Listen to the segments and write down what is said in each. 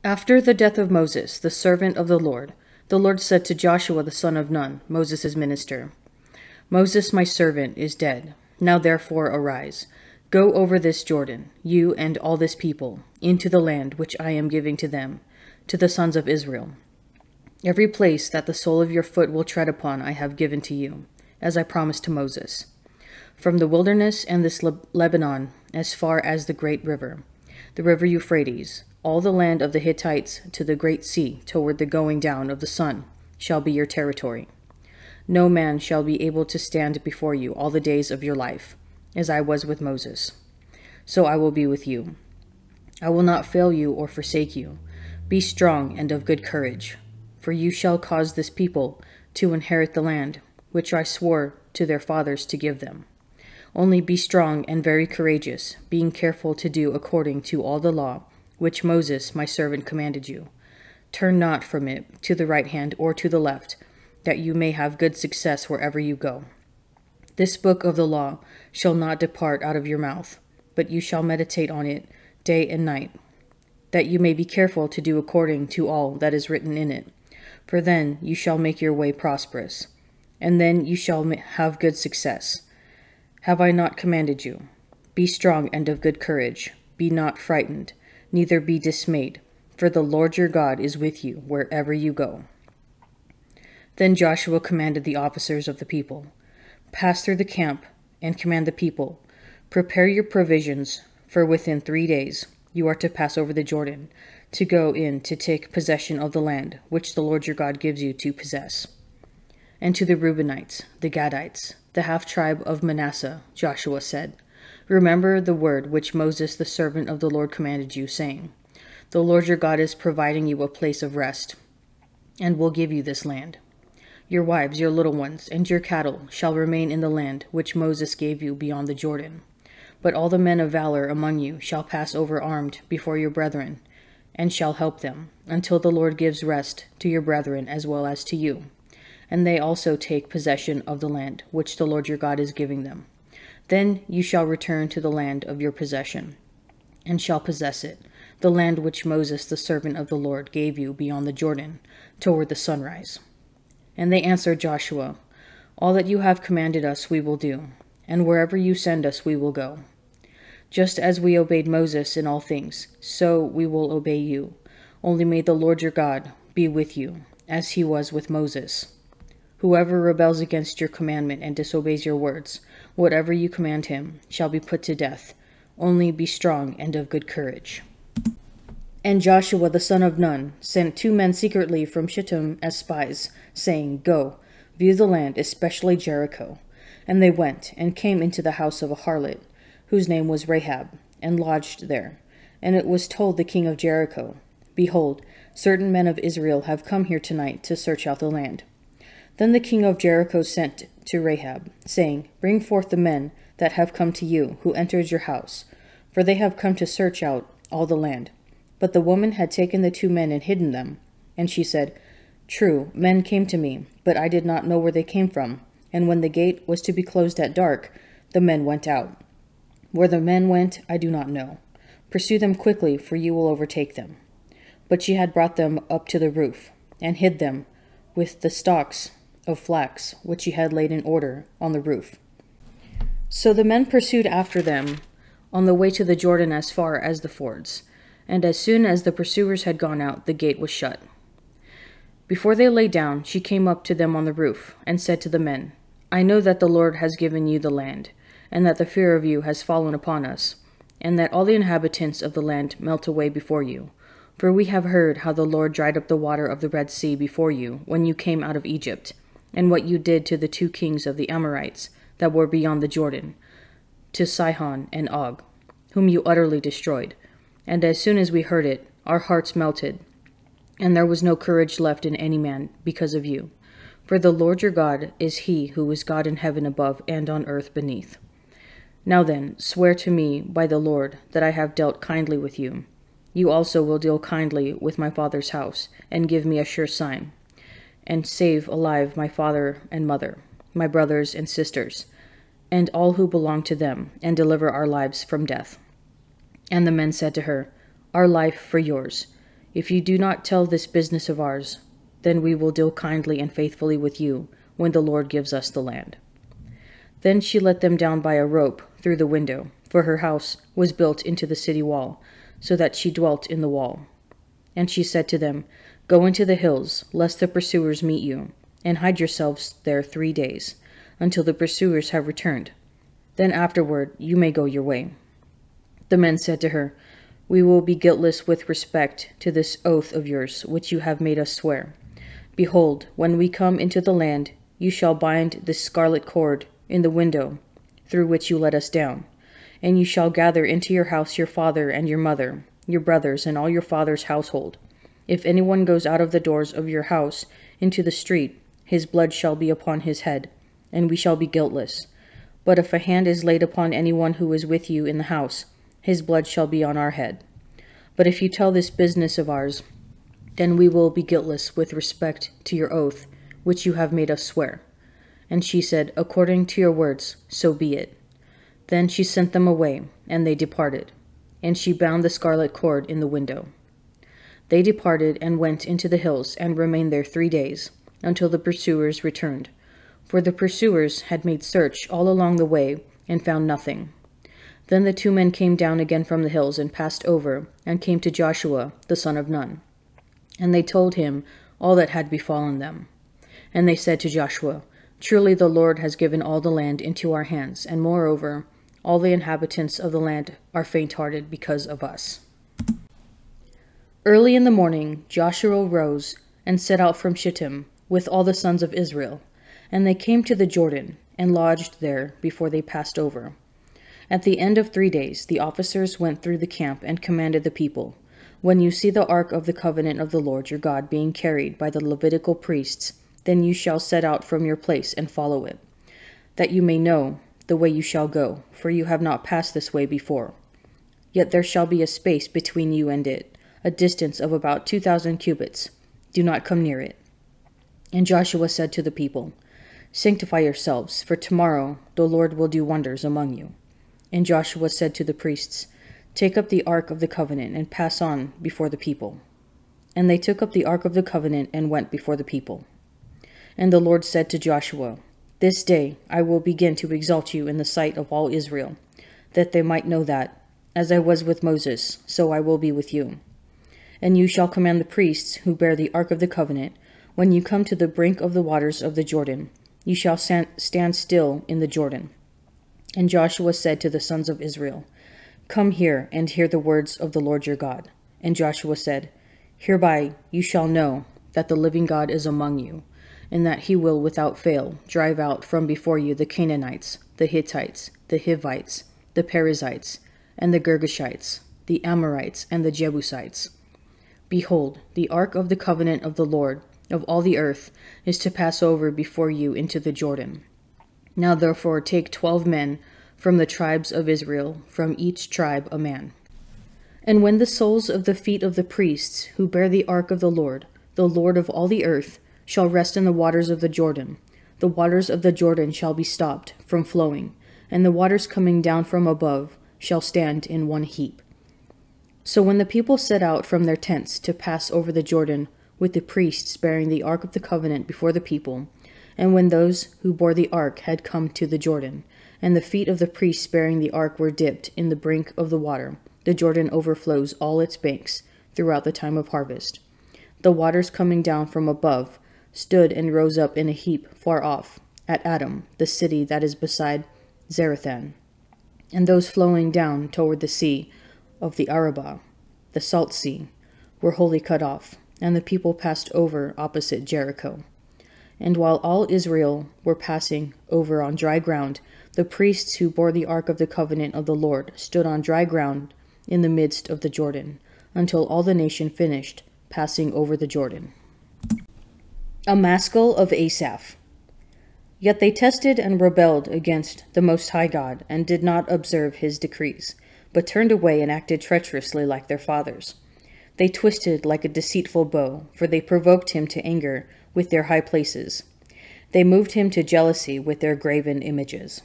After the death of Moses, the servant of the Lord said to Joshua the son of Nun, Moses' minister, Moses my servant is dead. Now therefore arise, go over this Jordan, you and all this people, into the land which I am giving to them, to the sons of Israel. Every place that the sole of your foot will tread upon I have given to you, as I promised to Moses. From the wilderness and this Lebanon, as far as the great river, the river Euphrates, all the land of the Hittites to the great sea toward the going down of the sun shall be your territory. No man shall be able to stand before you all the days of your life, as I was with Moses. So I will be with you. I will not fail you or forsake you. Be strong and of good courage, for you shall cause this people to inherit the land, which I swore to their fathers to give them. Only be strong and very courageous, being careful to do according to all the law which Moses my servant commanded you. Turn not from it to the right hand or to the left, that you may have good success wherever you go. This book of the law shall not depart out of your mouth, but you shall meditate on it day and night, that you may be careful to do according to all that is written in it. For then you shall make your way prosperous, and then you shall have good success. Have I not commanded you? Be strong and of good courage. Be not frightened, neither be dismayed, for the Lord your God is with you wherever you go. Then Joshua commanded the officers of the people, pass through the camp and command the people, prepare your provisions, for within 3 days you are to pass over the Jordan, to go in to take possession of the land which the Lord your God gives you to possess. And to the Reubenites, the Gadites, the half-tribe of Manasseh, Joshua said, remember the word which Moses the servant of the Lord commanded you, saying, the Lord your God is providing you a place of rest, and will give you this land. Your wives, your little ones, and your cattle shall remain in the land which Moses gave you beyond the Jordan. But all the men of valor among you shall pass over armed before your brethren, and shall help them, until the Lord gives rest to your brethren as well as to you. And they also take possession of the land which the Lord your God is giving them. Then you shall return to the land of your possession, and shall possess it, the land which Moses the servant of the Lord gave you beyond the Jordan, toward the sunrise. And they answered Joshua, all that you have commanded us we will do, and wherever you send us we will go. Just as we obeyed Moses in all things, so we will obey you. Only may the Lord your God be with you, as he was with Moses. Whoever rebels against your commandment and disobeys your words, whatever you command him, shall be put to death. Only be strong and of good courage. And Joshua the son of Nun sent 2 men secretly from Shittim as spies, saying, go, view the land, especially Jericho. And they went, and came into the house of a harlot, whose name was Rahab, and lodged there. And it was told the king of Jericho, behold, certain men of Israel have come here tonight to search out the land. Then the king of Jericho sent to Rahab, saying, bring forth the men that have come to you, who entered your house, for they have come to search out all the land. But the woman had taken the 2 men and hidden them. And she said, true, men came to me, but I did not know where they came from. And when the gate was to be closed at dark, the men went out. Where the men went, I do not know. Pursue them quickly, for you will overtake them. But she had brought them up to the roof, and hid them with the stalks of flax, which she had laid in order on the roof. So the men pursued after them on the way to the Jordan as far as the fords. And as soon as the pursuers had gone out, the gate was shut. Before they lay down, she came up to them on the roof, and said to the men, I know that the Lord has given you the land, and that the fear of you has fallen upon us, and that all the inhabitants of the land melt away before you. For we have heard how the Lord dried up the water of the Red Sea before you when you came out of Egypt, and what you did to the 2 kings of the Amorites that were beyond the Jordan, to Sihon and Og, whom you utterly destroyed. And as soon as we heard it, our hearts melted, and there was no courage left in any man because of you. For the Lord your God is he who is God in heaven above and on earth beneath. Now then, swear to me by the Lord that I have dealt kindly with you. You also will deal kindly with my father's house, and give me a sure sign, and save alive my father and mother, my brothers and sisters, and all who belong to them, and deliver our lives from death. And the men said to her, our life for yours. If you do not tell this business of ours, then we will deal kindly and faithfully with you when the Lord gives us the land." Then she let them down by a rope through the window, for her house was built into the city wall, so that she dwelt in the wall. And she said to them, "Go into the hills, lest the pursuers meet you, and hide yourselves there 3 days, until the pursuers have returned. Then afterward you may go your way." The men said to her, "We will be guiltless with respect to this oath of yours, which you have made us swear. Behold, when we come into the land, you shall bind this scarlet cord in the window through which you let us down, and you shall gather into your house your father and your mother, your brothers, and all your father's household. If anyone goes out of the doors of your house into the street, his blood shall be upon his head, and we shall be guiltless. But if a hand is laid upon anyone who is with you in the house, his blood shall be on our head. But if you tell this business of ours, then we will be guiltless with respect to your oath, which you have made us swear." And she said, "According to your words, so be it." Then she sent them away, and they departed. And she bound the scarlet cord in the window. They departed and went into the hills, and remained there 3 days, until the pursuers returned. For the pursuers had made search all along the way, and found nothing. Then the 2 men came down again from the hills, and passed over, and came to Joshua the son of Nun. And they told him all that had befallen them. And they said to Joshua, "Truly the Lord has given all the land into our hands, and moreover, all the inhabitants of the land are faint-hearted because of us." Early in the morning Joshua rose and set out from Shittim with all the sons of Israel, and they came to the Jordan, and lodged there before they passed over. At the end of 3 days the officers went through the camp and commanded the people, "When you see the ark of the covenant of the Lord your God being carried by the Levitical priests, then you shall set out from your place and follow it, that you may know the way you shall go, for you have not passed this way before. Yet there shall be a space between you and it, a distance of about 2,000 cubits. Do not come near it." And Joshua said to the people, "Sanctify yourselves, for tomorrow the Lord will do wonders among you." And Joshua said to the priests, "Take up the ark of the covenant and pass on before the people." And they took up the ark of the covenant and went before the people. And the Lord said to Joshua, "This day I will begin to exalt you in the sight of all Israel, that they might know that, as I was with Moses, so I will be with you. And you shall command the priests who bear the ark of the covenant, when you come to the brink of the waters of the Jordan, you shall stand still in the Jordan." And Joshua said to the sons of Israel, "Come here and hear the words of the Lord your God." And Joshua said, "Hereby you shall know that the living God is among you, and that he will without fail drive out from before you the Canaanites, the Hittites, the Hivites, the Perizzites, and the Girgashites, the Amorites, and the Jebusites. Behold, the ark of the covenant of the Lord of all the earth is to pass over before you into the Jordan. Now therefore take 12 men from the tribes of Israel, from each tribe a man. And when the soles of the feet of the priests who bear the ark of the Lord of all the earth, shall rest in the waters of the waters of the Jordan shall be stopped from flowing, and the waters coming down from above shall stand in one heap." So when the people set out from their tents to pass over the Jordan, with the priests bearing the ark of the covenant before the people, and when those who bore the ark had come to the Jordan, and the feet of the priests bearing the ark were dipped in the brink of the water, the Jordan overflows all its banks throughout the time of harvest. The waters coming down from above stood and rose up in a heap far off, at Adam, the city that is beside Zarethan. And those flowing down toward the sea of the Arabah, the salt sea, were wholly cut off, and the people passed over opposite Jericho. And while all Israel were passing over on dry ground, the priests who bore the ark of the covenant of the Lord stood on dry ground in the midst of the Jordan, until all the nation finished passing over the Jordan. A Maskil of Asaph. Yet they tested and rebelled against the Most High God, and did not observe his decrees, but turned away and acted treacherously like their fathers. They twisted like a deceitful bow, for they provoked him to anger with their high places. They moved him to jealousy with their graven images.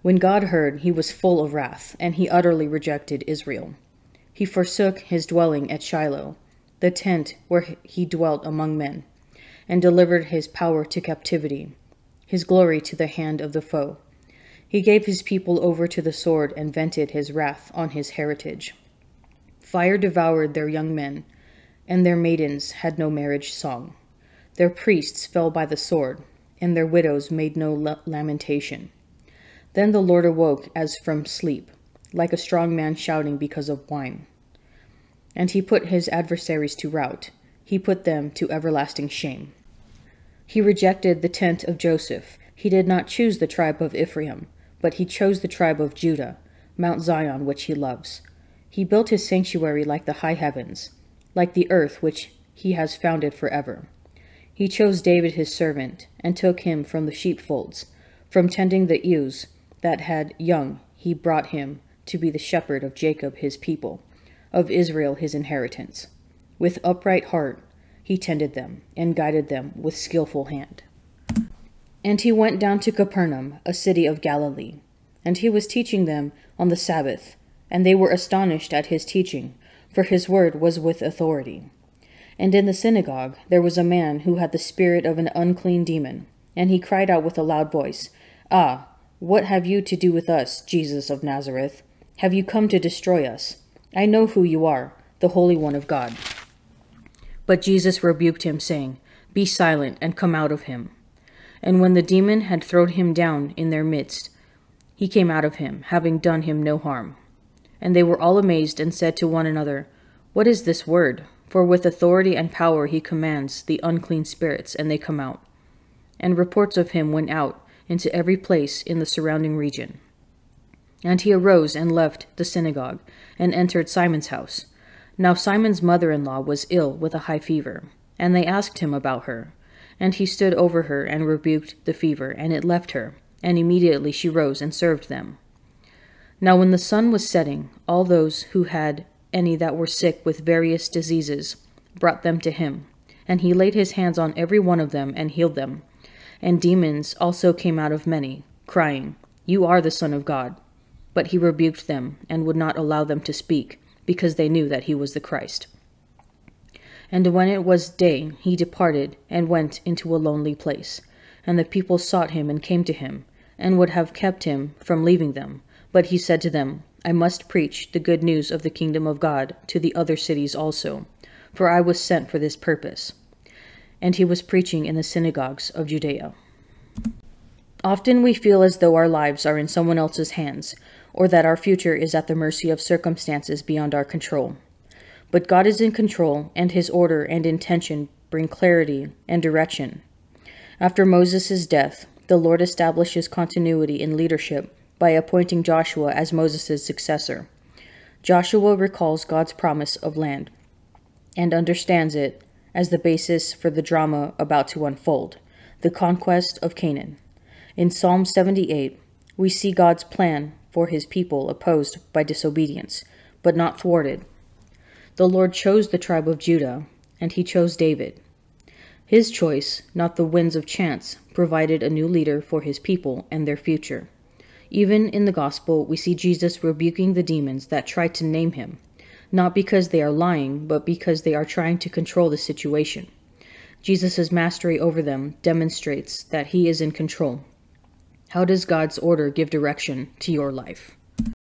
When God heard, he was full of wrath, and he utterly rejected Israel. He forsook his dwelling at Shiloh, the tent where he dwelt among men, and delivered his power to captivity, his glory to the hand of the foe. He gave his people over to the sword and vented his wrath on his heritage. Fire devoured their young men, and their maidens had no marriage song. Their priests fell by the sword, and their widows made no lamentation. Then the Lord awoke as from sleep, like a strong man shouting because of wine. And he put his adversaries to rout. He put them to everlasting shame. He rejected the tent of Joseph. He did not choose the tribe of Ephraim, but he chose the tribe of Judah, Mount Zion, which he loves. He built his sanctuary like the high heavens, like the earth which he has founded forever. He chose David his servant, and took him from the sheepfolds. From tending the ewes that had young, he brought him to be the shepherd of Jacob his people, of Israel his inheritance. With upright heart he tended them, and guided them with skillful hand. And he went down to Capernaum, a city of Galilee. And he was teaching them on the Sabbath, and they were astonished at his teaching, for his word was with authority. And in the synagogue there was a man who had the spirit of an unclean demon, and he cried out with a loud voice, "Ah, what have you to do with us, Jesus of Nazareth? Have you come to destroy us? I know who you are, the Holy One of God." But Jesus rebuked him, saying, "Be silent, and come out of him." And when the demon had thrown him down in their midst, he came out of him, having done him no harm. And they were all amazed, and said to one another, "What is this word? For with authority and power he commands the unclean spirits, and they come out." And reports of him went out into every place in the surrounding region. And he arose and left the synagogue, and entered Simon's house. Now Simon's mother-in-law was ill with a high fever, and they asked him about her. And he stood over her and rebuked the fever, and it left her, and immediately she rose and served them. Now when the sun was setting, all those who had any that were sick with various diseases brought them to him, and he laid his hands on every one of them and healed them. And demons also came out of many, crying, "You are the Son of God." But he rebuked them, and would not allow them to speak, because they knew that he was the Christ. And when it was day, he departed, and went into a lonely place. And the people sought him, and came to him, and would have kept him from leaving them. But he said to them, "I must preach the good news of the kingdom of God to the other cities also, for I was sent for this purpose." And he was preaching in the synagogues of Judea. Often we feel as though our lives are in someone else's hands, or that our future is at the mercy of circumstances beyond our control. But God is in control, and his order and intention bring clarity and direction. After Moses' death, the Lord establishes continuity in leadership by appointing Joshua as Moses' successor. Joshua recalls God's promise of land and understands it as the basis for the drama about to unfold, the conquest of Canaan. In Psalm 78, we see God's plan for his people opposed by disobedience, but not thwarted. The Lord chose the tribe of Judah, and he chose David. His choice, not the winds of chance, provided a new leader for his people and their future. Even in the gospel, we see Jesus rebuking the demons that try to name him, not because they are lying, but because they are trying to control the situation. Jesus' mastery over them demonstrates that he is in control. How does God's order give direction to your life?